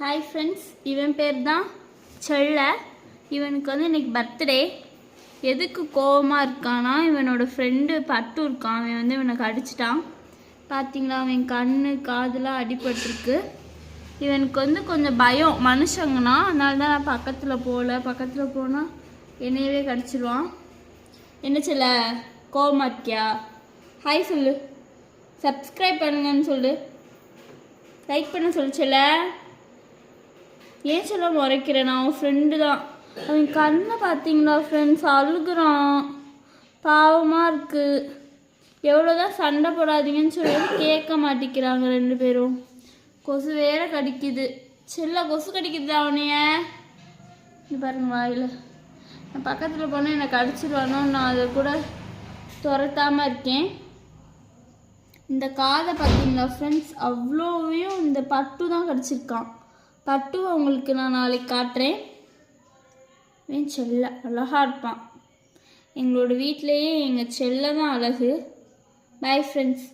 Hi friends, இவன் பேர் தான் செல்ல. இவனுக்கு இன்னைக்கு பர்த்டே. எதுக்கு கோவமாக இருக்கானா, இவனோட ஃப்ரெண்டு பட்டு இருக்கான். அவன் இவனை கடிச்சிட்டான். பார்த்தீங்களா, அவன் கண்ணு காதெலாம் அடிபட்டிருக்கு. இவனுக்கு கொஞ்சம் பயம் மனுஷங்கன்னா, அதனால தான் நான் பக்கத்தில் போனால் என்னையவே கடிச்சிடுவான். என்ன செல்ல, கோவமாக இருக்கியா? ஹாய் சொல்லு, சப்ஸ்கிரைப் பண்ணுங்கன்னு சொல்லு, லைக் பண்ண சொல்லு செல்ல. ஏன் சொல்ல முறைக்கிறேன், நான் அவன் ஃப்ரெண்டு தான். அவன் கண்ணை பார்த்தீங்களா ஃப்ரெண்ட்ஸ், அழுகுறான். பாவமாக இருக்குது. எவ்வளோதான் சண்டை போடாதீங்கன்னு சொல்லி கேட்க மாட்டேங்கிறாங்க ரெண்டு பேரும். கொசு வேற கடிக்குது. செல்ல கொசு கடிக்குது அவனைய. இது பாருங்க வாயில். நான் பக்கத்தில் போனால் என்னை கடிச்சிடுவானோ, நான் அதை கூட துரத்தாமல் இருக்கேன். இந்த காதை பார்த்தீங்களா ஃப்ரெண்ட்ஸ், அவ்வளோவையும் இந்த பட்டு தான் கடிச்சிருக்கான். பட்டுவை உங்களுக்கு நான் நாளைக்கு காட்டுறேன். செல்ல அழகாக இருப்பான். எங்களோட வீட்டிலையே எங்கள் செல்ல தான் அழகு. Bye friends.